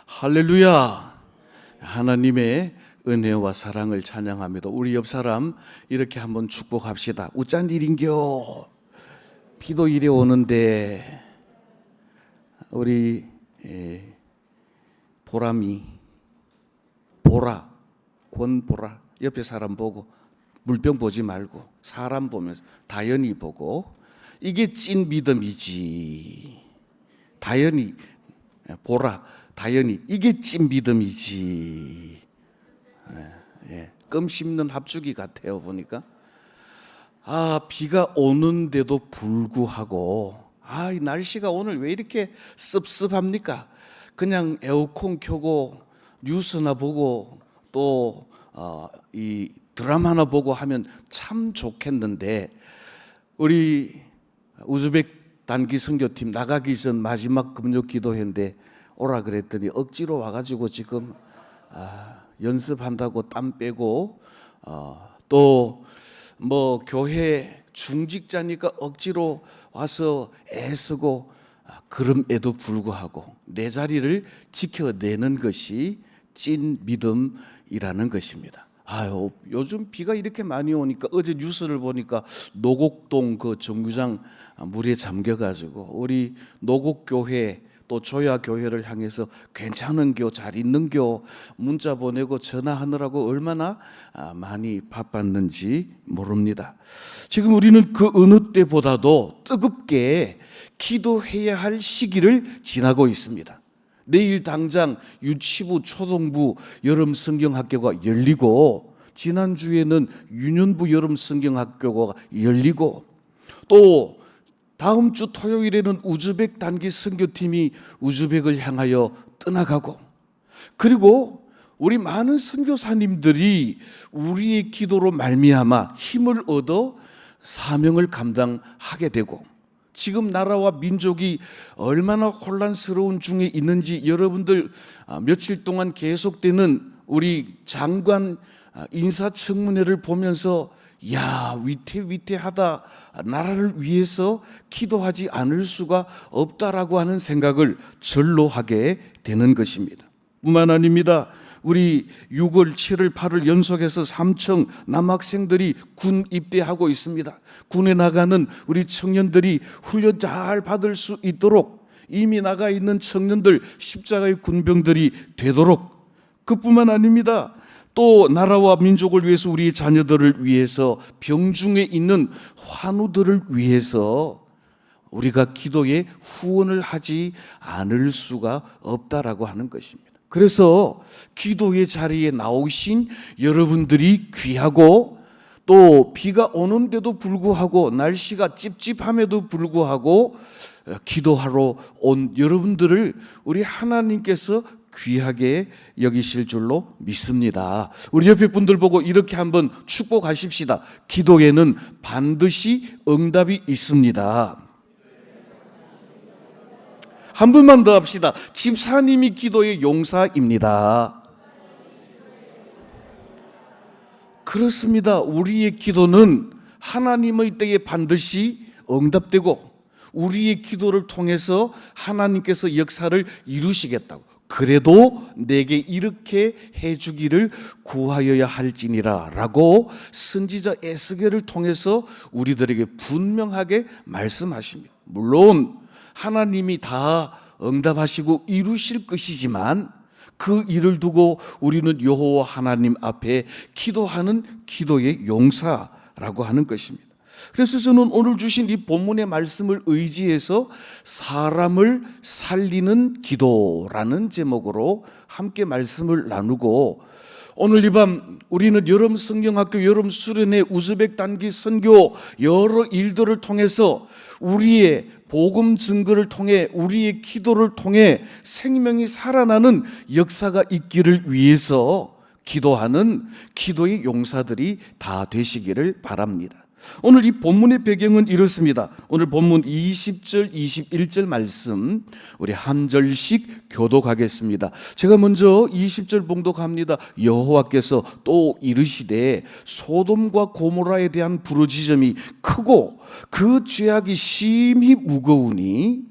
할렐루야! 하나님의 은혜와 사랑을 찬양합니다. 우리 옆 사람 이렇게 한번 축복합시다. 우짠 일인겨? 비도 이래 오는데 우리 보람이 보라, 권보라 옆에 사람 보고 물병 보지 말고 사람 보면서 다연히 보고 이게 찐 믿음이지. 다연히 보라, 다연히 이게 찐 믿음이지. 껌 씹는 합주기 같아요 보니까. 비가 오는데도 불구하고 이 날씨가 오늘 왜 이렇게 습습합니까? 그냥 에어컨 켜고 뉴스나 보고 또 이 드라마나 보고 하면 참 좋겠는데, 우리 우즈벡 단기 선교팀 나가기 전 마지막 금요 기도회인데 오라 그랬더니 억지로 와가지고 지금 연습한다고 땀 빼고 또 뭐 교회 중직자니까 억지로 와서 애쓰고 그럼에도 불구하고 내 자리를 지켜내는 것이 찐 믿음이라는 것입니다. 요즘 비가 이렇게 많이 오니까 어제 뉴스를 보니까 노곡동 그 정류장 물에 잠겨가지고 우리 노곡교회 또 조야교회를 향해서 괜찮은겨, 잘 있는겨 문자 보내고 전화하느라고 얼마나 많이 바빴는지 모릅니다. 지금 우리는 그 어느 때보다도 뜨겁게 기도해야 할 시기를 지나고 있습니다. 내일 당장 유치부, 초등부 여름 성경학교가 열리고 지난주에는 유년부 여름 성경학교가 열리고 또 다음 주 토요일에는 우즈벡 단기 선교팀이 우즈벡을 향하여 떠나가고, 그리고 우리 많은 선교사님들이 우리의 기도로 말미암아 힘을 얻어 사명을 감당하게 되고, 지금 나라와 민족이 얼마나 혼란스러운 중에 있는지 여러분들 며칠 동안 계속되는 우리 장관 인사청문회를 보면서 위태위태하다, 나라를 위해서 기도하지 않을 수가 없다라고 하는 생각을 절로 하게 되는 것입니다. 뿐만 아닙니다. 우리 6월, 7월, 8월 연속해서 3청 남학생들이 군 입대하고 있습니다. 군에 나가는 우리 청년들이 훈련 잘 받을 수 있도록 이미 나가 있는 청년들, 십자가의 군병들이 되도록, 그뿐만 아닙니다. 또 나라와 민족을 위해서 우리 자녀들을 위해서 병중에 있는 환우들을 위해서 우리가 기도에 후원을 하지 않을 수가 없다라고 하는 것입니다. 그래서 기도의 자리에 나오신 여러분들이 귀하고, 또 비가 오는데도 불구하고 날씨가 찝찝함에도 불구하고 기도하러 온 여러분들을 우리 하나님께서 귀하게 여기실 줄로 믿습니다. 우리 옆에 분들 보고 이렇게 한번 축복하십시다. 기도에는 반드시 응답이 있습니다. 한 분만 더 합시다. 집사님이 기도의 용사입니다. 그렇습니다. 우리의 기도는 하나님의 때에 반드시 응답되고 우리의 기도를 통해서 하나님께서 역사를 이루시겠다고, 그래도 내게 이렇게 해주기를 구하여야 할지니라 라고 선지자 에스겔을 통해서 우리들에게 분명하게 말씀하십니다. 물론 하나님이 다 응답하시고 이루실 것이지만 그 일을 두고 우리는 여호와 하나님 앞에 기도하는 기도의 용사라고 하는 것입니다. 그래서 저는 오늘 주신 이 본문의 말씀을 의지해서 사람을 살리는 기도라는 제목으로 함께 말씀을 나누고, 오늘 이 밤 우리는 여름 성경학교 여름 수련회 우즈벡 단기 선교 여러 일들을 통해서 우리의 복음 증거를 통해 우리의 기도를 통해 생명이 살아나는 역사가 있기를 위해서 기도하는 기도의 용사들이 다 되시기를 바랍니다. 오늘 이 본문의 배경은 이렇습니다. 오늘 본문 20절, 21절 말씀 우리 한 절씩 교독하겠습니다. 제가 먼저 20절 봉독합니다. 여호와께서 또 이르시되 소돔과 고모라에 대한 부르짖음이 크고 그 죄악이 심히 무거우니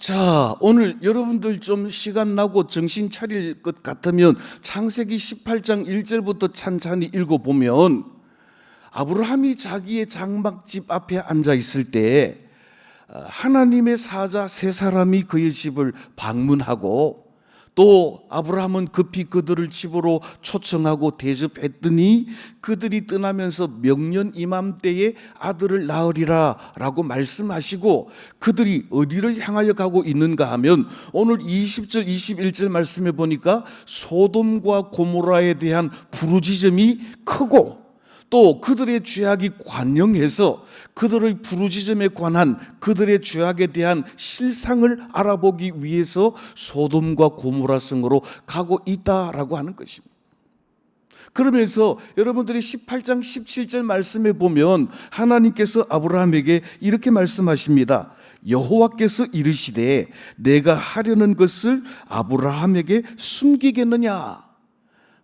자, 오늘 여러분들 좀 시간 나고 정신 차릴 것 같으면 창세기 18장 1절부터 찬찬히 읽어보면 아브라함이 자기의 장막집 앞에 앉아 있을 때 하나님의 사자 세 사람이 그의 집을 방문하고 또 아브라함은 급히 그들을 집으로 초청하고 대접했더니 그들이 떠나면서 명년 이맘때에 아들을 낳으리라 라고 말씀하시고 크들이 어디를 향하여 가고 있는가 하면 오늘 20절 21절 말씀해 보니까 소돔과 고모라에 대한 부르짖음이 크고 또 그들의 죄악이 관영해서 그들의 부르짖음에 관한 그들의 죄악에 대한 실상을 알아보기 위해서 소돔과 고모라 성으로 가고 있다라고 하는 것입니다. 그러면서 여러분들이 18장 17절 말씀에 보면 하나님께서 아브라함에게 이렇게 말씀하십니다. 여호와께서 이르시되 내가 하려는 것을 아브라함에게 숨기겠느냐?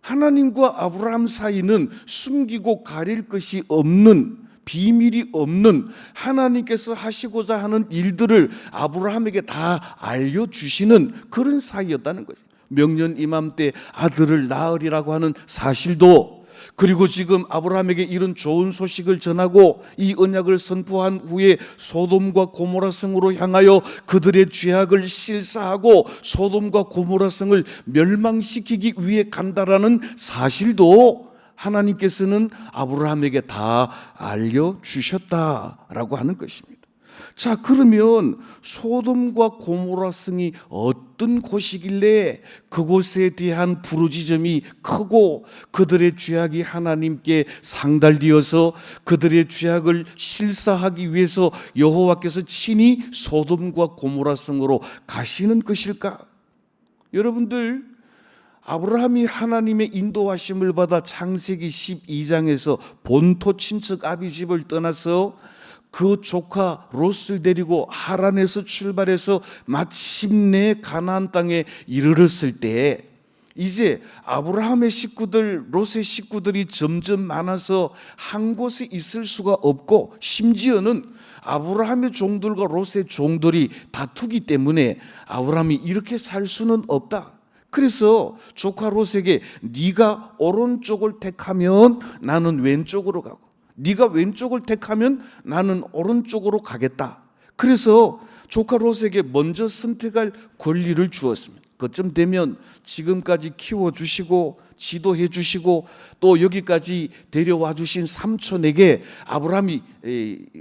하나님과 아브라함 사이는 숨기고 가릴 것이 없는, 비밀이 없는 하나님께서 하시고자 하는 일들을 아브라함에게 다 알려주시는 그런 사이였다는 거죠. 명년 이맘때 아들을 낳으리라고 하는 사실도, 그리고 지금 아브라함에게 이런 좋은 소식을 전하고 이 언약을 선포한 후에 소돔과 고모라 성으로 향하여 그들의 죄악을 실사하고 소돔과 고모라 성을 멸망시키기 위해 간다라는 사실도 하나님께서는 아브라함에게 다 알려주셨다라고 하는 것입니다. 자, 그러면 소돔과 고모라 성이 어떤 곳이길래 그곳에 대한 부르짖음이 크고 그들의 죄악이 하나님께 상달되어서 그들의 죄악을 실사하기 위해서 여호와께서 친히 소돔과 고모라 성으로 가시는 것일까? 여러분들, 아브라함이 하나님의 인도하심을 받아 창세기 12장에서 본토 친척 아비 집을 떠나서 그 조카 롯을 데리고 하란에서 출발해서 마침내 가나안 땅에 이르렀을 때 이제 아브라함의 식구들, 롯의 식구들이 점점 많아서 한 곳에 있을 수가 없고 심지어는 아브라함의 종들과 롯의 종들이 다투기 때문에 아브라함이 이렇게 살 수는 없다. 그래서 조카 롯에게 네가 오른쪽을 택하면 나는 왼쪽으로 가고 네가 왼쪽을 택하면 나는 오른쪽으로 가겠다. 그래서 조카 롯에게 먼저 선택할 권리를 주었습니다. 그쯤 되면 지금까지 키워주시고 지도해 주시고 또 여기까지 데려와 주신 삼촌에게 아브라함이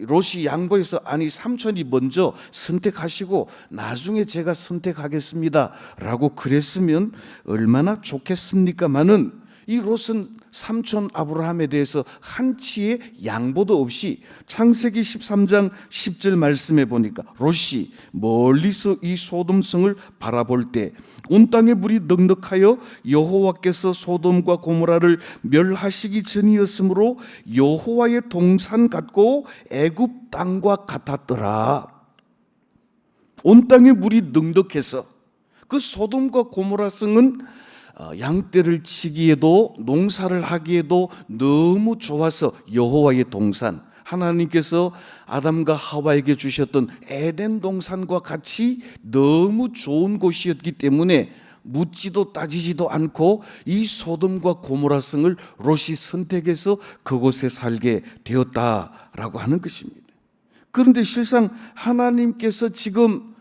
롯이 양보해서 아니 삼촌이 먼저 선택하시고 나중에 제가 선택하겠습니다 라고 그랬으면 얼마나 좋겠습니까마는 이 롯은 삼촌 아브라함에 대해서 한치의 양보도 없이 창세기 13장 10절 말씀해 보니까 롯이 멀리서 이 소돔성을 바라볼 때 온 땅의 물이 넉넉하여 여호와께서 소돔과 고모라를 멸하시기 전이었으므로 여호와의 동산 같고 애굽 땅과 같았더라. 온 땅의 물이 넉넉해서 그 소돔과 고모라 성은 양떼를 치기에도 농사를 하기에도 너무 좋아서 여호와의 동산, 하나님께서 아담과 하와에게 주셨던 에덴 동산과 같이 너무 좋은 곳이었기 때문에 묻지도 따지지도 않고 이 소돔과 고모라 성을 롯이 선택해서 그곳에 살게 되었다라고 하는 것입니다. 그런데 실상 하나님께서 지금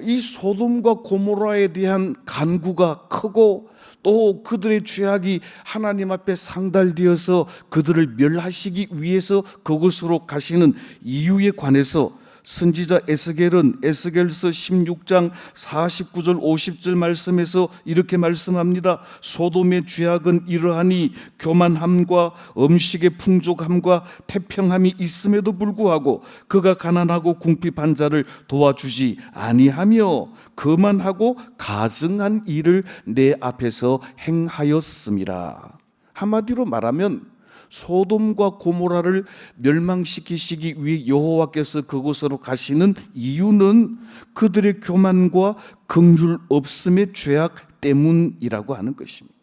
이 소돔과 고모라에 대한 간구가 크고 또 그들의 죄악이 하나님 앞에 상달되어서 그들을 멸하시기 위해서 그곳으로 가시는 이유에 관해서 선지자 에스겔은 에스겔서 16장 49절 50절 말씀에서 이렇게 말씀합니다. 소돔의 죄악은 이러하니 교만함과 음식의 풍족함과 태평함이 있음에도 불구하고 그가 가난하고 궁핍한 자를 도와주지 아니하며 거만하고 가증한 일을 내 앞에서 행하였음이라. 한마디로 말하면 소돔과 고모라를 멸망시키시기 위해 여호와께서 그곳으로 가시는 이유는 그들의 교만과 긍휼 없음의 죄악 때문이라고 하는 것입니다.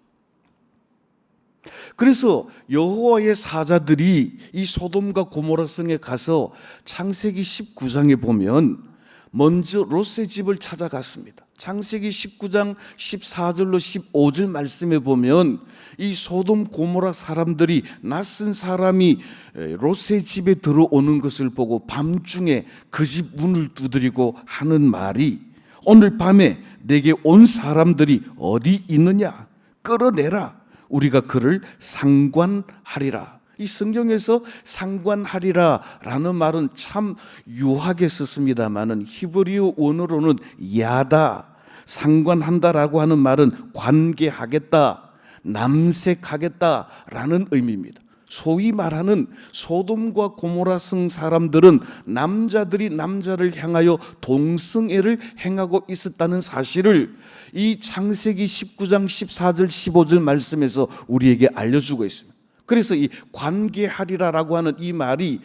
그래서 여호와의 사자들이 이 소돔과 고모라 성에 가서 창세기 19장에 보면 먼저 롯의 집을 찾아갔습니다. 창세기 19장 14절로 15절 말씀에 보면 이 소돔 고모라 사람들이, 낯선 사람이 롯의 집에 들어오는 것을 보고 밤중에 그 집 문을 두드리고 하는 말이, 오늘 밤에 내게 온 사람들이 어디 있느냐, 끌어내라, 우리가 그를 상관하리라. 이 성경에서 상관하리라 라는 말은 참 유하게 썼습니다마는 히브리어 원어로는 야다, 상관한다라고 하는 말은 관계하겠다, 남색하겠다 라는 의미입니다. 소위 말하는 소돔과 고모라 성 사람들은 남자들이 남자를 향하여 동성애를 행하고 있었다는 사실을 이 창세기 19장 14절 15절 말씀에서 우리에게 알려주고 있습니다. 그래서 이 관계하리라라고 하는 이 말이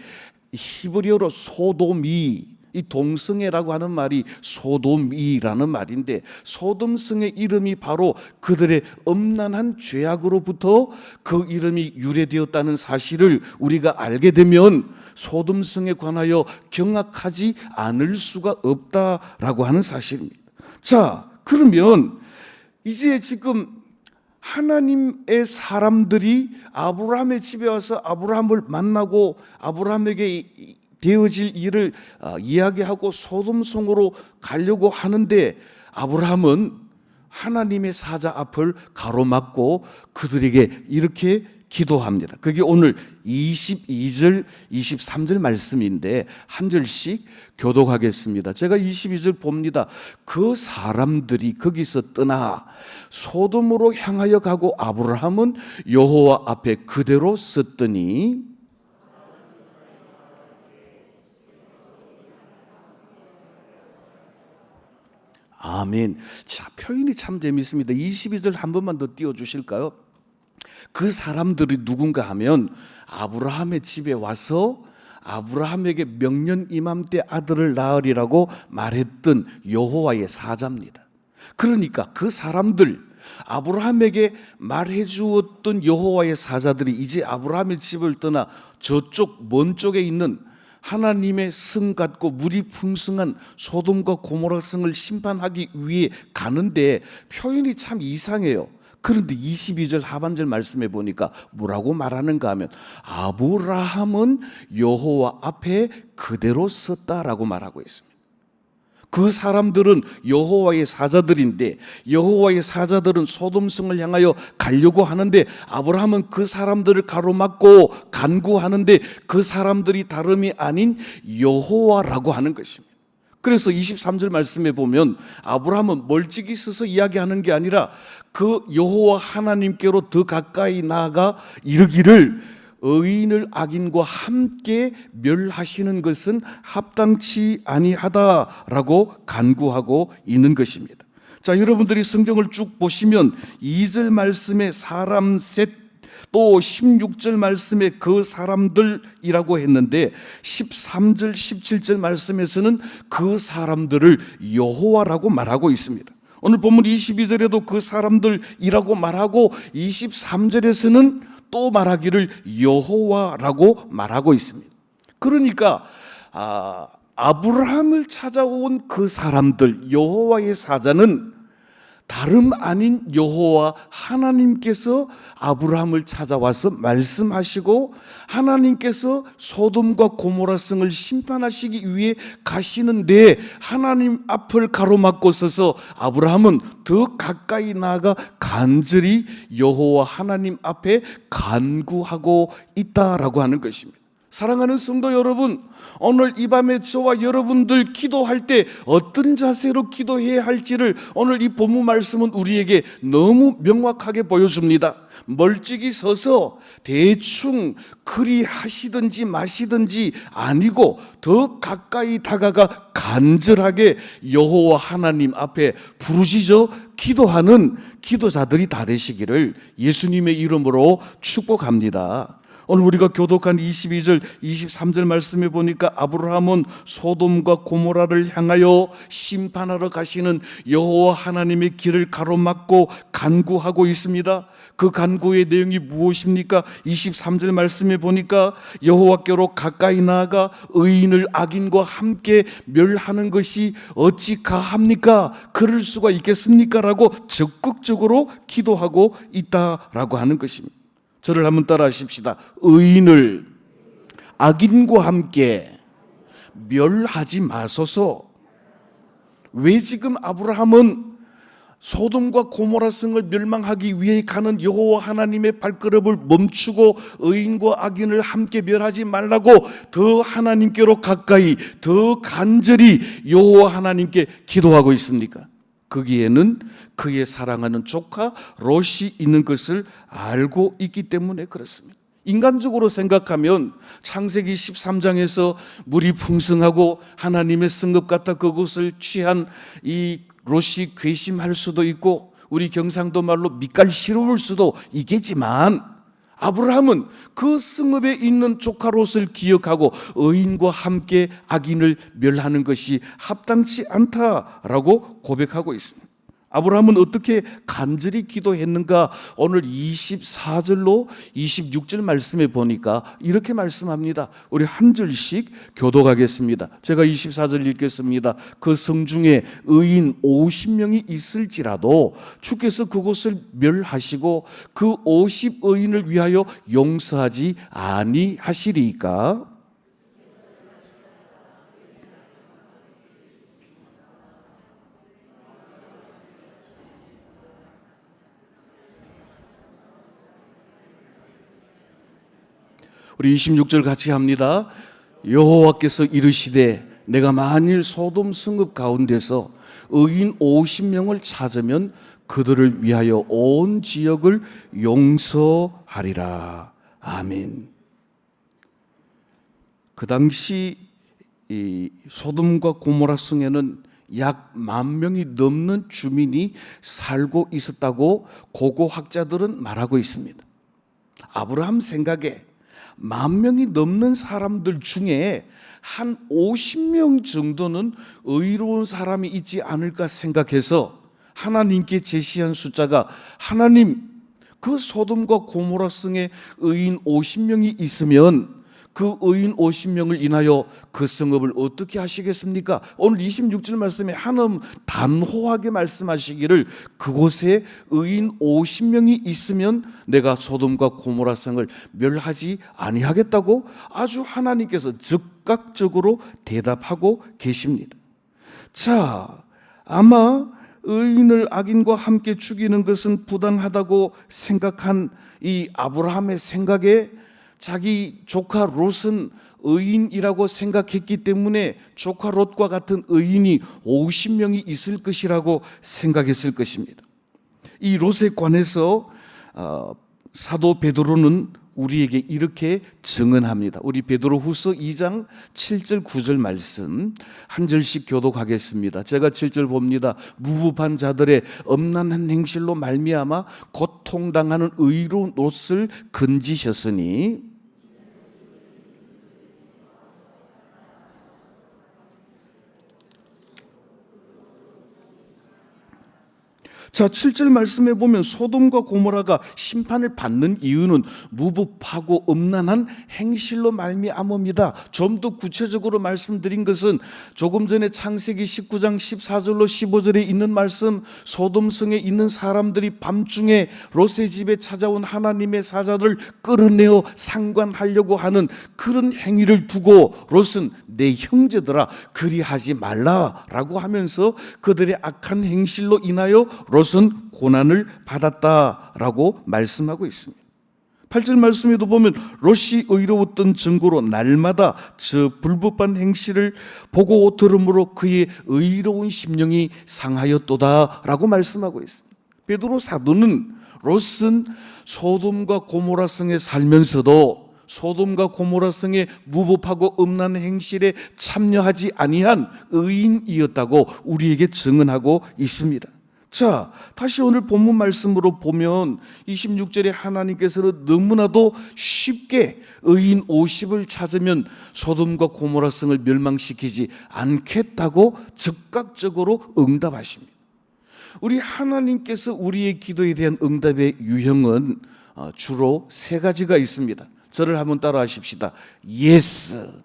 히브리어로 소돔이, 이 동성애라고 하는 말이 소돔이라는 말인데, 소돔성의 이름이 바로 그들의 엄난한 죄악으로부터 그 이름이 유래되었다는 사실을 우리가 알게 되면 소돔성에 관하여 경악하지 않을 수가 없다라고 하는 사실입니다. 자, 그러면 이제 지금 하나님의 사람들이 아브라함의 집에 와서 아브라함을 만나고 아브라함에게 되어질 일을 이야기하고 소돔성으로 가려고 하는데, 아브라함은 하나님의 사자 앞을 가로막고 그들에게 이렇게 기도합니다. 그게 오늘 22절, 23절 말씀인데 한 절씩 교독하겠습니다. 제가 22절 봅니다. 그 사람들이 거기서 떠나 소돔으로 향하여 가고 아브라함은 여호와 앞에 그대로 섰더니, 아멘. 자, 표현이 참 재밌습니다. 22절 한 번만 더 띄워주실까요? 그 사람들이 누군가 하면 아브라함의 집에 와서 아브라함에게 명년 이맘때 아들을 낳으리라고 말했던 여호와의 사자입니다. 그러니까 그 사람들, 아브라함에게 말해 주었던 여호와의 사자들이 이제 아브라함의 집을 떠나 저쪽 먼 쪽에 있는 하나님의 성 같고 물이 풍성한 소돔과 고모라 성을 심판하기 위해 가는데 표현이 참 이상해요. 그런데 22절 하반절 말씀에 보니까 뭐라고 말하는가 하면 아브라함은 여호와 앞에 그대로 섰다라고 말하고 있습니다. 그 사람들은 여호와의 사자들인데, 여호와의 사자들은 소돔성을 향하여 가려고 하는데 아브라함은 그 사람들을 가로막고 간구하는데 그 사람들이 다름이 아닌 여호와라고 하는 것입니다. 그래서 23절 말씀에 보면 아브라함은 멀찍이 서서 이야기하는 게 아니라 그 여호와 하나님께로 더 가까이 나아가 이르기를 의인을 악인과 함께 멸하시는 것은 합당치 아니하다라고 간구하고 있는 것입니다. 자, 여러분들이 성경을 쭉 보시면 2절 말씀에 사람 셋, 또 16절 말씀에 그 사람들이라고 했는데 13절 17절 말씀에서는 그 사람들을 여호와라고 말하고 있습니다. 오늘 본문 22절에도 그 사람들이라고 말하고 23절에서는 또 말하기를 여호와라고 말하고 있습니다. 그러니까 아브라함을 찾아온 그 사람들, 여호와의 사자는 다름 아닌 여호와 하나님께서 아브라함을 찾아와서 말씀하시고 하나님께서 소돔과 고모라 성을 심판하시기 위해 가시는데 하나님 앞을 가로막고 서서 아브라함은 더 가까이 나아가 간절히 여호와 하나님 앞에 간구하고 있다라고 하는 것입니다. 사랑하는 성도 여러분, 오늘 이 밤에 저와 여러분들 기도할 때 어떤 자세로 기도해야 할지를 오늘 이 본문 말씀은 우리에게 너무 명확하게 보여줍니다. 멀찍이 서서 대충 그리 하시든지 마시든지 아니고 더 가까이 다가가 간절하게 여호와 하나님 앞에 부르짖어 기도하는 기도자들이 다 되시기를 예수님의 이름으로 축복합니다. 오늘 우리가 교독한 22절, 23절 말씀에 보니까 아브라함은 소돔과 고모라를 향하여 심판하러 가시는 여호와 하나님의 길을 가로막고 간구하고 있습니다. 그 간구의 내용이 무엇입니까? 23절 말씀에 보니까 여호와께로 가까이 나아가 의인을 악인과 함께 멸하는 것이 어찌 가합니까? 그럴 수가 있겠습니까? 라고 적극적으로 기도하고 있다라고 하는 것입니다. 저를 한번 따라 하십시다. 의인을 악인과 함께 멸하지 마소서. 왜 지금 아브라함은 소돔과 고모라 성을 멸망하기 위해 가는 여호와 하나님의 발걸음을 멈추고 의인과 악인을 함께 멸하지 말라고 더 하나님께로 가까이, 더 간절히 여호와 하나님께 기도하고 있습니까? 거기에는 그의 사랑하는 조카 롯이 있는 것을 알고 있기 때문에 그렇습니다. 인간적으로 생각하면 창세기 13장에서 물이 풍성하고 하나님의 성읍 같아 그곳을 취한 이 롯이 괘씸할 수도 있고 우리 경상도 말로 밑갈시러울 수도 있겠지만 아브라함은 그 성읍에 있는 조카 롯을 기억하고 의인과 함께 악인을 멸하는 것이 합당치 않다라고 고백하고 있습니다. 아브라함은 어떻게 간절히 기도했는가? 오늘 24절로 26절 말씀에 보니까 이렇게 말씀합니다. 우리 한 절씩 교독하겠습니다. 제가 24절 읽겠습니다. 그 성중에 의인 50명이 있을지라도 주께서 그곳을 멸하시고 그 50의인을 위하여 용서하지 아니하시리이까? 우리 26절 같이 합니다. 여호와께서 이르시되 내가 만일 소돔 성읍 가운데서 의인 50명을 찾으면 그들을 위하여 온 지역을 용서하리라. 아멘. 그 당시 이 소돔과 고모라 성에는 약 10,000명이 넘는 주민이 살고 있었다고 고고학자들은 말하고 있습니다. 아브라함 생각에 10,000명이 넘는 사람들 중에 한 50명 정도는 의로운 사람이 있지 않을까 생각해서 하나님께 제시한 숫자가 하나님 그 소돔과 고모라 성에 의인 50명이 있으면 그 의인 50명을 인하여 그 성읍을 어떻게 하시겠습니까? 오늘 26절 말씀에 하나님 단호하게 말씀하시기를 그곳에 의인 50명이 있으면 내가 소돔과 고모라 성을 멸하지 아니하겠다고 아주 하나님께서 즉각적으로 대답하고 계십니다. 자, 아마 의인을 악인과 함께 죽이는 것은 부당하다고 생각한 이 아브라함의 생각에 자기 조카 롯은 의인이라고 생각했기 때문에 조카 롯과 같은 의인이 50명이 있을 것이라고 생각했을 것입니다. 이 롯에 관해서 사도 베드로는 우리에게 이렇게 증언합니다. 우리 베드로후서 2장 7절 9절 말씀 한 절씩 교독하겠습니다. 제가 7절 봅니다. 무부한 자들의 엄난한 행실로 말미암아 고통당하는 의로운 롯을 건지셨으니 자, 7절 말씀해 보면 소돔과 고모라가 심판을 받는 이유는 무법하고 음란한 행실로 말미암음이다. 좀 더 구체적으로 말씀드린 것은 조금 전에 창세기 19장 14절로 15절에 있는 말씀, 소돔성에 있는 사람들이 밤중에 롯의 집에 찾아온 하나님의 사자를 끌어내어 상관하려고 하는 그런 행위를 두고 롯은 내 형제들아 그리하지 말라라고 하면서 그들의 악한 행실로 인하여 롯은 고난을 받았다라고 말씀하고 있습니다. 8절 말씀에도 보면 롯이 의로웠던 증거로 날마다 저 불법한 행실을 보고 들음으로 그의 의로운 심령이 상하였도다라고 말씀하고 있습니다. 베드로 사도는 롯은 소돔과 고모라 성에 살면서도 소돔과 고모라 성의 무법하고 음란 행실에 참여하지 아니한 의인이었다고 우리에게 증언하고 있습니다. 자, 다시 오늘 본문 말씀으로 보면 26절에 하나님께서는 너무나도 쉽게 의인 50을 찾으면 소돔과 고모라 성을 멸망시키지 않겠다고 즉각적으로 응답하십니다. 우리 하나님께서 우리의 기도에 대한 응답의 유형은 주로 세 가지가 있습니다. 저를 한번 따라 하십시다. Yes.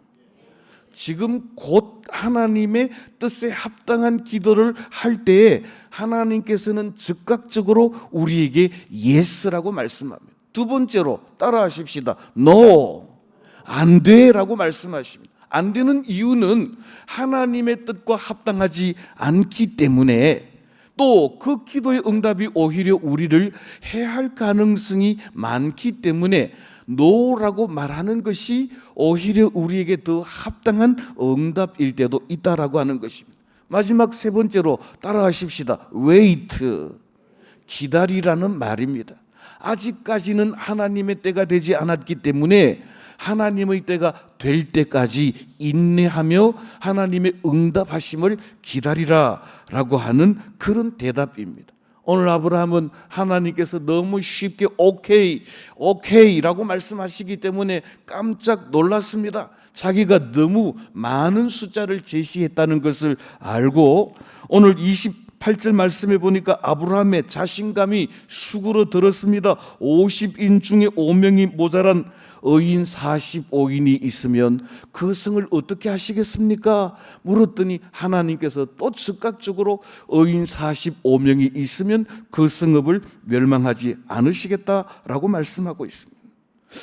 지금 곧 하나님의 뜻에 합당한 기도를 할 때에 하나님께서는 즉각적으로 우리에게 Yes라고 말씀합니다. 두 번째로 따라 하십시다. No. 안 돼라고 말씀하십니다. 안 되는 이유는 하나님의 뜻과 합당하지 않기 때문에, 또 그 기도의 응답이 오히려 우리를 해할 가능성이 많기 때문에 노라고 말하는 것이 오히려 우리에게 더 합당한 응답일 때도 있다라고 하는 것입니다. 마지막 세 번째로 따라하십시다. wait, 기다리라는 말입니다. 아직까지는 하나님의 때가 되지 않았기 때문에 하나님의 때가 될 때까지 인내하며 하나님의 응답하심을 기다리라 라고 하는 그런 대답입니다. 오늘 아브라함은 하나님께서 너무 쉽게 오케이 라고 말씀하시기 때문에 깜짝 놀랐습니다. 자기가 너무 많은 숫자를 제시했다는 것을 알고, 오늘 28절 말씀해 보니까 아브라함의 자신감이 수그러들었습니다. 50인 중에 5명이 모자란 의인 45인이 있으면 그 성을 어떻게 하시겠습니까? 물었더니 하나님께서 또 즉각적으로 의인 45명이 있으면 그 성읍을 멸망하지 않으시겠다라고 말씀하고 있습니다.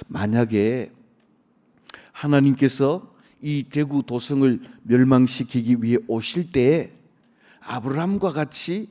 만약에 하나님께서 이 대구 도성을 멸망시키기 위해 오실 때에 아브라함과 같이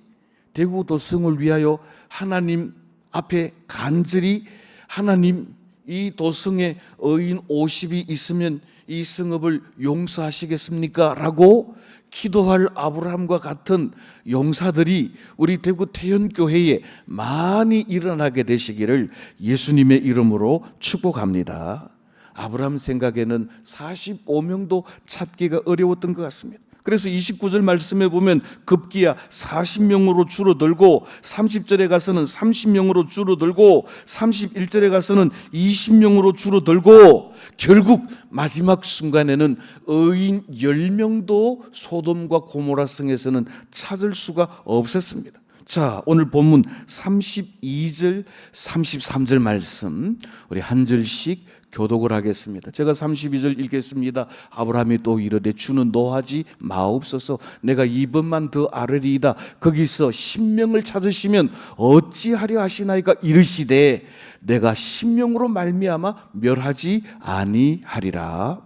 대구 도성을 위하여 하나님 앞에 간절히 하나님, 이 도성에 의인 50이 있으면 이 성읍을 용서하시겠습니까? 라고 기도할 아브라함과 같은 용사들이 우리 대구 태연교회에 많이 일어나게 되시기를 예수님의 이름으로 축복합니다. 아브라함 생각에는 45명도 찾기가 어려웠던 것 같습니다. 그래서 29절 말씀에 보면 급기야 40명으로 줄어들고, 30절에 가서는 30명으로 줄어들고, 31절에 가서는 20명으로 줄어들고, 결국 마지막 순간에는 의인 10명도 소돔과 고모라 성에서는 찾을 수가 없었습니다. 자, 오늘 본문 32절, 33절 말씀 우리 한 절씩 교독을 하겠습니다. 제가 32절 읽겠습니다. 아브라함이 또 이르되 주는 노하지 마옵소서. 내가 2번만 더 아뢰리이다. 거기서 10명을 찾으시면 어찌하려 하시나이까? 이르시되 내가 10명으로 말미암아 멸하지 아니하리라.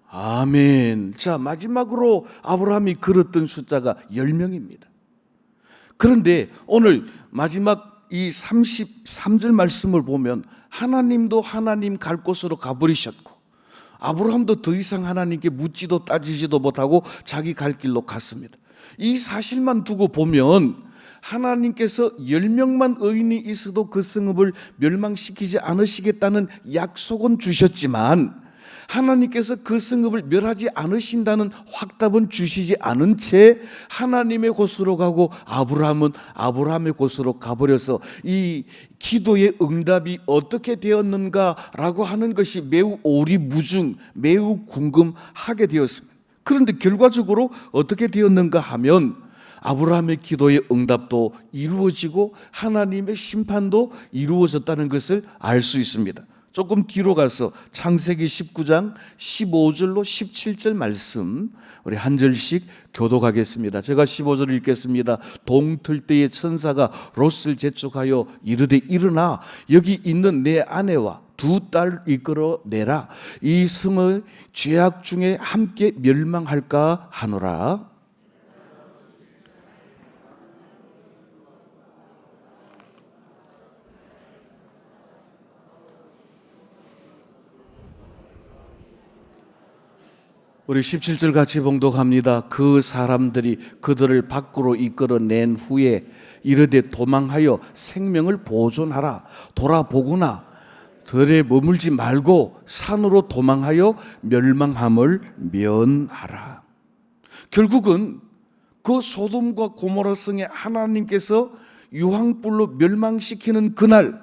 아멘. 자, 마지막으로 아브라함이 걸었던 숫자가 10명입니다. 그런데 오늘 마지막 이 33절 말씀을 보면 하나님도 하나님 갈 곳으로 가버리셨고, 아브라함도 더 이상 하나님께 묻지도 따지지도 못하고 자기 갈 길로 갔습니다. 이 사실만 두고 보면 하나님께서 10명만 의인이 있어도 그 성읍을 멸망시키지 않으시겠다는 약속은 주셨지만 하나님께서 그 성읍을 멸하지 않으신다는 확답은 주시지 않은 채 하나님의 곳으로 가고 아브라함은 아브라함의 곳으로 가버려서 이 기도의 응답이 어떻게 되었는가라고 하는 것이 매우 오리무중, 매우 궁금하게 되었습니다. 그런데 결과적으로 어떻게 되었는가 하면 아브라함의 기도의 응답도 이루어지고 하나님의 심판도 이루어졌다는 것을 알 수 있습니다. 조금 뒤로 가서 창세기 19장 15절로 17절 말씀 우리 한 절씩 교독하겠습니다. 제가 15절 읽겠습니다. 동틀 때의 천사가 롯을 재촉하여 이르되 일어나 여기 있는 내 아내와 두 딸 이끌어내라. 이 성의 죄악 중에 함께 멸망할까 하노라. 우리 17절 같이 봉독합니다. 그 사람들이 그들을 밖으로 이끌어낸 후에 이르되 도망하여 생명을 보존하라. 돌아보거나 들에 머물지 말고 산으로 도망하여 멸망함을 면하라. 결국은 그 소돔과 고모라 성에 하나님께서 유황불로 멸망시키는 그날,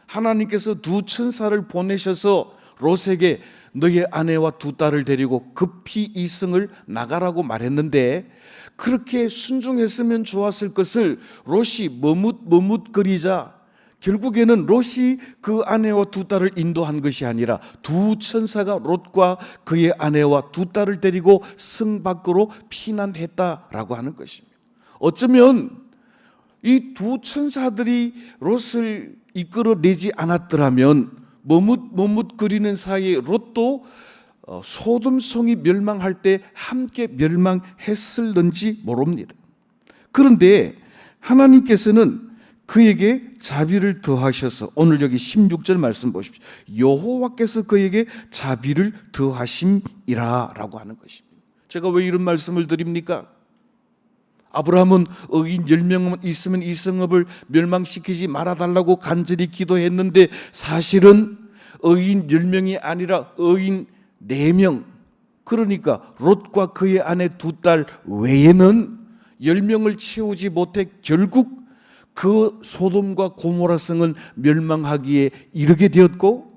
하나님께서 두 천사를 보내셔서 롯에게 너의 아내와 두 딸을 데리고 급히 이 성을 나가라고 말했는데, 그렇게 순종했으면 좋았을 것을 롯이 머뭇거리자 결국에는 롯이 그 아내와 두 딸을 인도한 것이 아니라 두 천사가 롯과 그의 아내와 두 딸을 데리고 성 밖으로 피난했다라고 하는 것입니다. 어쩌면 이 두 천사들이 롯을 이끌어내지 않았더라면 머뭇거리는 사이에 롯도 소돔성이 멸망할 때 함께 멸망했을는지 모릅니다. 그런데 하나님께서는 그에게 자비를 더하셔서, 오늘 여기 16절 말씀 보십시오. 여호와께서 그에게 자비를 더하심이라 라고 하는 것입니다. 제가 왜 이런 말씀을 드립니까? 아브라함은 의인 10명만 있으면 이 성읍을 멸망시키지 말아달라고 간절히 기도했는데, 사실은 의인 10명이 아니라 의인 4명, 그러니까 롯과 그의 아내 두 딸 외에는 10명을 채우지 못해 결국 그 소돔과 고모라 성은 멸망하기에 이르게 되었고,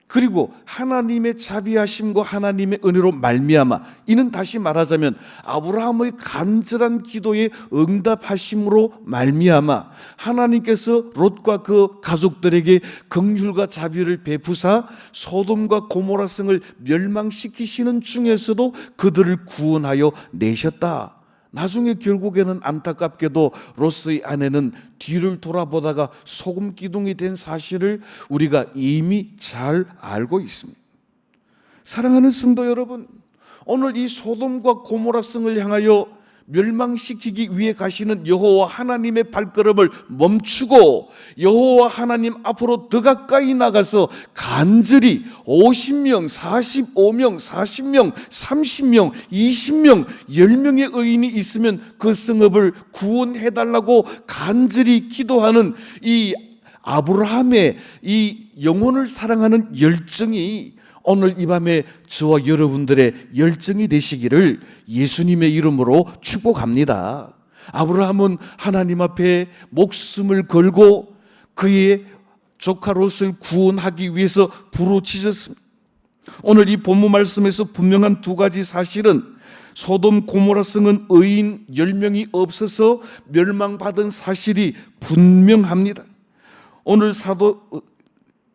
그리고 하나님의 자비하심과 하나님의 은혜로 말미암아, 이는 다시 말하자면 아브라함의 간절한 기도에 응답하심으로 말미암아 하나님께서 롯과 그 가족들에게 긍휼과 자비를 베푸사 소돔과 고모라 성을 멸망시키시는 중에서도 그들을 구원하여 내셨다. 나중에 결국에는 안타깝게도 롯의 아내는 뒤를 돌아보다가 소금 기둥이 된 사실을 우리가 이미 잘 알고 있습니다. 사랑하는 성도 여러분, 오늘 이 소돔과 고모라 성을 향하여 멸망시키기 위해 가시는 여호와 하나님의 발걸음을 멈추고 여호와 하나님 앞으로 더 가까이 나가서 간절히 50명, 45명, 40명, 30명, 20명, 10명의 의인이 있으면 그 성읍을 구원해달라고 간절히 기도하는 이 아브라함의 이 영혼을 사랑하는 열정이 오늘 이 밤에 저와 여러분들의 열정이 되시기를 예수님의 이름으로 축복합니다. 아브라함은 하나님 앞에 목숨을 걸고 그의 조카 롯을 구원하기 위해서 부르짖었습니다. 오늘 이 본문 말씀에서 분명한 두 가지 사실은, 소돔 고모라 성은 의인 10명이 없어서 멸망받은 사실이 분명합니다. 오늘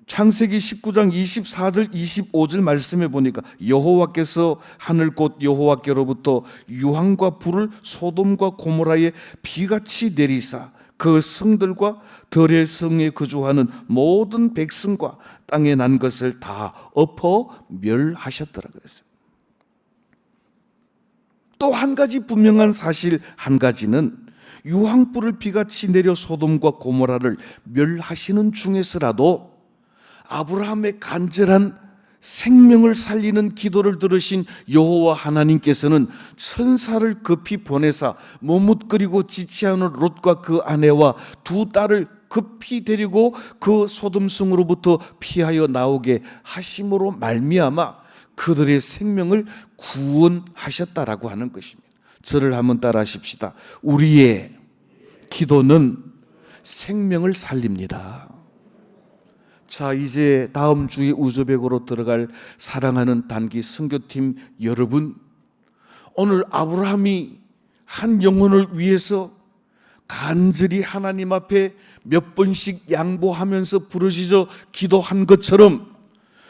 창세기 19장 24절 25절 말씀해 보니까 여호와께서 하늘꽃 여호와께로부터 유황과 불을 소돔과 고모라에 비같이 내리사 그 성들과 들의 성에 거주하는 모든 백성과 땅에 난 것을 다 엎어 멸하셨더라 그랬어요. 또 한 가지 분명한 사실 한 가지는, 유황불을 비같이 내려 소돔과 고모라를 멸하시는 중에서라도 아브라함의 간절한 생명을 살리는 기도를 들으신 여호와 하나님께서는 천사를 급히 보내사 머뭇거리고 지체하는 롯과 그 아내와 두 딸을 급히 데리고 그 소돔성으로부터 피하여 나오게 하심으로 말미암아 그들의 생명을 구원하셨다라고 하는 것입니다. 저를 한번 따라하십시다. 우리의 기도는 생명을 살립니다. 자, 이제 다음 주에 우즈벡으로 들어갈 사랑하는 단기 선교팀 여러분, 오늘 아브라함이 한 영혼을 위해서 간절히 하나님 앞에 몇 번씩 양보하면서 부르짖어 기도한 것처럼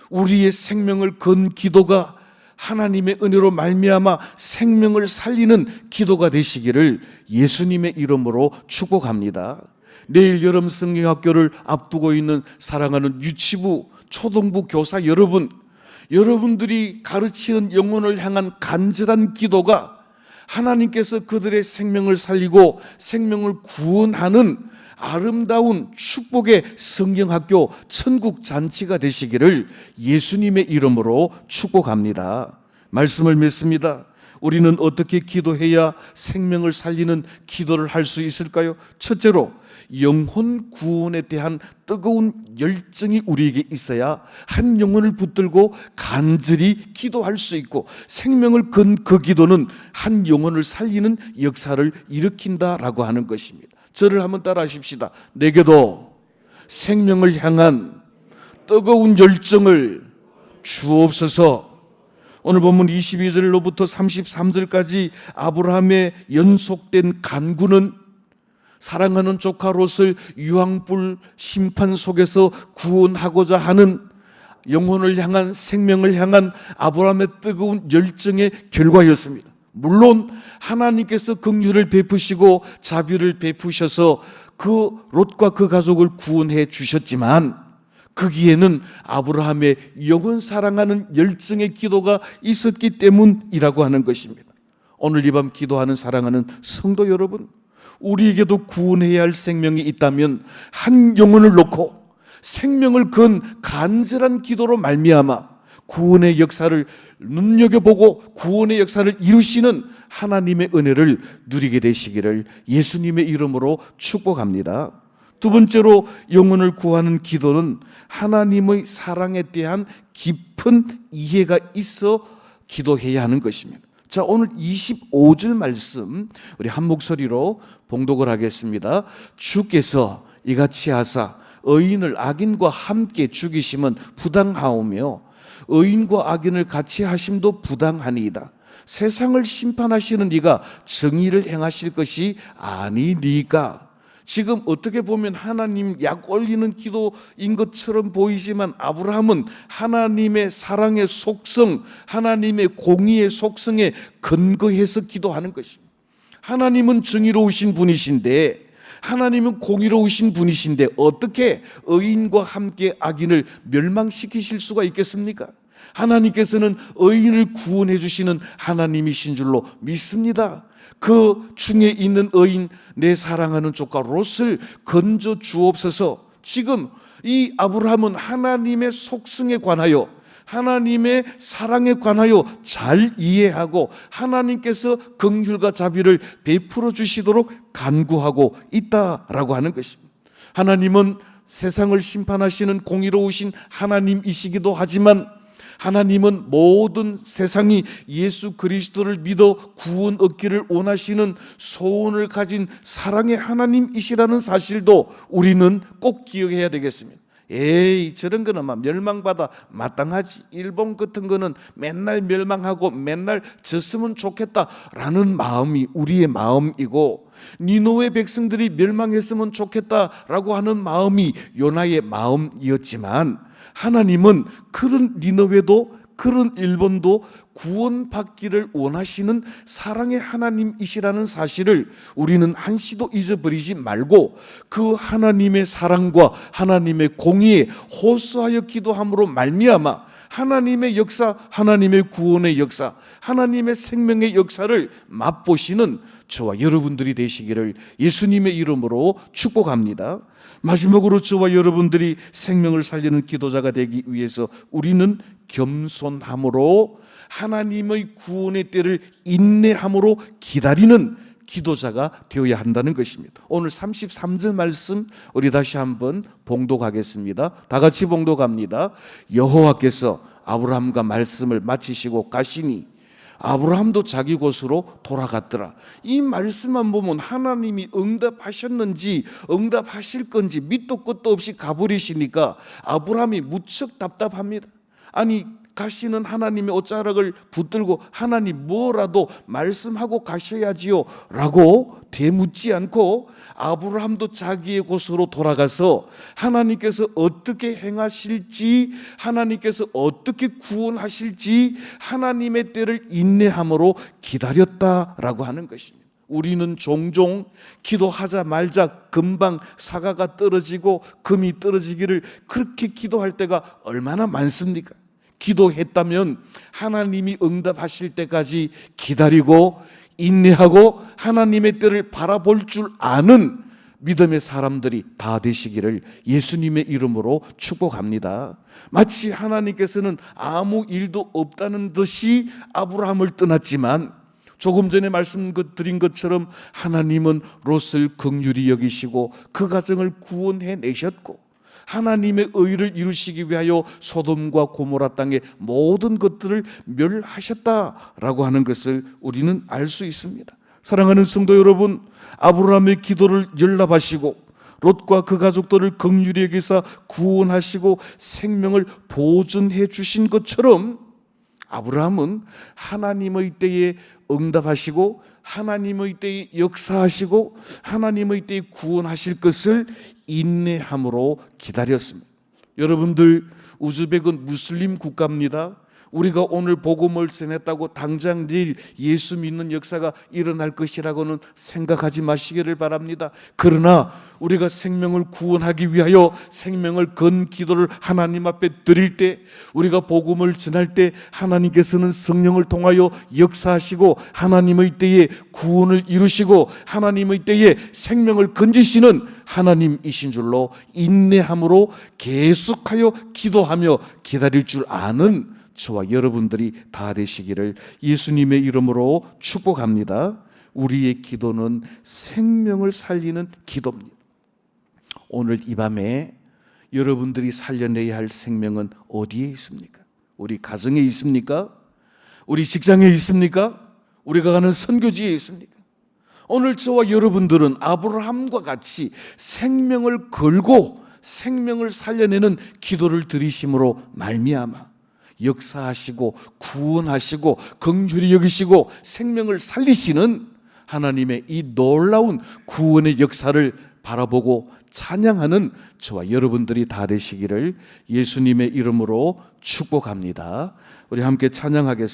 우리의 생명을 건 기도가 하나님의 은혜로 말미암아 생명을 살리는 기도가 되시기를 예수님의 이름으로 축복합니다. 내일 여름 성경학교를 앞두고 있는 사랑하는 유치부, 초등부 교사 여러분, 여러분들이 가르치는 영혼을 향한 간절한 기도가 하나님께서 그들의 생명을 살리고 생명을 구원하는 아름다운 축복의 성경학교 천국 잔치가 되시기를 예수님의 이름으로 축복합니다. 말씀을 맺습니다. 우리는 어떻게 기도해야 생명을 살리는 기도를 할 수 있을까요? 첫째로 영혼 구원에 대한 뜨거운 열정이 우리에게 있어야 한 영혼을 붙들고 간절히 기도할 수 있고, 생명을 건 그 기도는 한 영혼을 살리는 역사를 일으킨다라고 하는 것입니다. 저를 한번 따라 하십시다. 내게도 생명을 향한 뜨거운 열정을 주옵소서. 오늘 본문 22절로부터 33절까지 아브라함의 연속된 간구는 사랑하는 조카 롯을 유황불 심판 속에서 구원하고자 하는 영혼을 향한, 생명을 향한 아브라함의 뜨거운 열정의 결과였습니다. 물론 하나님께서 긍휼을 베푸시고 자비를 베푸셔서 그 롯과 그 가족을 구원해 주셨지만, 거기에는 아브라함의 영혼 사랑하는 열정의 기도가 있었기 때문이라고 하는 것입니다. 오늘 이 밤 기도하는 사랑하는 성도 여러분, 우리에게도 구원해야 할 생명이 있다면 한 영혼을 놓고 생명을 건 간절한 기도로 말미암아 구원의 역사를 눈여겨보고 구원의 역사를 이루시는 하나님의 은혜를 누리게 되시기를 예수님의 이름으로 축복합니다. 두 번째로 영혼을 구하는 기도는 하나님의 사랑에 대한 깊은 이해가 있어 기도해야 하는 것입니다. 자, 오늘 25절 말씀 우리 한 목소리로 봉독을 하겠습니다. 주께서 이같이 하사 의인을 악인과 함께 죽이심은 부당하오며 의인과 악인을 같이 하심도 부당하니이다. 세상을 심판하시는 네가 정의를 행하실 것이 아니니까. 지금 어떻게 보면 하나님 약 올리는 기도인 것처럼 보이지만, 아브라함은 하나님의 사랑의 속성, 하나님의 공의의 속성에 근거해서 기도하는 것입니다. 하나님은 정의로우신 분이신데, 하나님은 공의로우신 분이신데 어떻게 의인과 함께 악인을 멸망시키실 수가 있겠습니까? 하나님께서는 의인을 구원해 주시는 하나님이신 줄로 믿습니다. 그 중에 있는 의인, 내 사랑하는 조카 롯을 건져 주옵소서. 지금 이 아브라함은 하나님의 속성에 관하여, 하나님의 사랑에 관하여 잘 이해하고 하나님께서 긍휼과 자비를 베풀어 주시도록 간구하고 있다라고 하는 것입니다. 하나님은 세상을 심판하시는 공의로우신 하나님이시기도 하지만, 하나님은 모든 세상이 예수 그리스도를 믿어 구원 얻기를 원하시는 소원을 가진 사랑의 하나님이시라는 사실도 우리는 꼭 기억해야 되겠습니다. 에이, 저런 거는 막 멸망받아 마땅하지, 일본 같은 거는 맨날 멸망하고 맨날 졌으면 좋겠다라는 마음이 우리의 마음이고, 니느웨 백성들이 멸망했으면 좋겠다라고 하는 마음이 요나의 마음이었지만, 하나님은 그런 니느웨도 그런 일본도 구원받기를 원하시는 사랑의 하나님이시라는 사실을 우리는 한시도 잊어버리지 말고, 그 하나님의 사랑과 하나님의 공의에 호소하여 기도함으로 말미암아 하나님의 역사, 하나님의 구원의 역사, 하나님의 생명의 역사를 맛보시는 저와 여러분들이 되시기를 예수님의 이름으로 축복합니다. 마지막으로 저와 여러분들이 생명을 살리는 기도자가 되기 위해서 우리는 겸손함으로 하나님의 구원의 때를 인내함으로 기다리는 기도자가 되어야 한다는 것입니다. 오늘 33절 말씀 우리 다시 한번 봉독하겠습니다. 다 같이 봉독합니다. 여호와께서 아브라함과 말씀을 마치시고 가시니 아브라함도 자기 곳으로 돌아갔더라. 이 말씀만 보면 하나님이 응답하셨는지 응답하실 건지 밑도 끝도 없이 가버리시니까 아브라함이 무척 답답합니다. 아니, 가시는 하나님의 옷자락을 붙들고 하나님 뭐라도 말씀하고 가셔야지요 라고 되묻지 않고 아브라함도 자기의 곳으로 돌아가서 하나님께서 어떻게 행하실지, 하나님께서 어떻게 구원하실지 하나님의 때를 인내함으로 기다렸다라고 하는 것입니다. 우리는 종종 기도하자 말자 금방 사과가 떨어지고 금이 떨어지기를 그렇게 기도할 때가 얼마나 많습니까? 기도했다면 하나님이 응답하실 때까지 기다리고 인내하고 하나님의 때를 바라볼 줄 아는 믿음의 사람들이 다 되시기를 예수님의 이름으로 축복합니다. 마치 하나님께서는 아무 일도 없다는 듯이 아브라함을 떠났지만 조금 전에 말씀드린 것처럼 하나님은 롯을 긍휼히 여기시고 그 가정을 구원해 내셨고, 하나님의 의를 이루시기 위하여 소돔과 고모라 땅의 모든 것들을 멸하셨다라고 하는 것을 우리는 알 수 있습니다. 사랑하는 성도 여러분, 아브라함의 기도를 연락하시고 롯과 그 가족들을 긍휼히 여기사 구원하시고 생명을 보존해 주신 것처럼, 아브라함은 하나님의 때에 응답하시고 하나님의 때에 역사하시고 하나님의 때에 구원하실 것을 인내함으로 기다렸습니다. 여러분들, 우즈벡은 무슬림 국가입니다. 우리가 오늘 복음을 전했다고 당장 내일 예수 믿는 역사가 일어날 것이라고는 생각하지 마시기를 바랍니다. 그러나 우리가 생명을 구원하기 위하여 생명을 건 기도를 하나님 앞에 드릴 때, 우리가 복음을 전할 때 하나님께서는 성령을 통하여 역사하시고 하나님의 때에 구원을 이루시고 하나님의 때에 생명을 건지시는 하나님이신 줄로 인내함으로 계속하여 기도하며 기다릴 줄 아는 저와 여러분들이 다 되시기를 예수님의 이름으로 축복합니다. 우리의 기도는 생명을 살리는 기도입니다. 오늘 이 밤에 여러분들이 살려내야 할 생명은 어디에 있습니까? 우리 가정에 있습니까? 우리 직장에 있습니까? 우리가 가는 선교지에 있습니까? 오늘 저와 여러분들은 아브라함과 같이 생명을 걸고 생명을 살려내는 기도를 드리심으로 말미암아 역사하시고 구원하시고 긍휼히 여기시고 생명을 살리시는 하나님의 이 놀라운 구원의 역사를 바라보고 찬양하는 저와 여러분들이 다 되시기를 예수님의 이름으로 축복합니다. 우리 함께 찬양하겠습니다.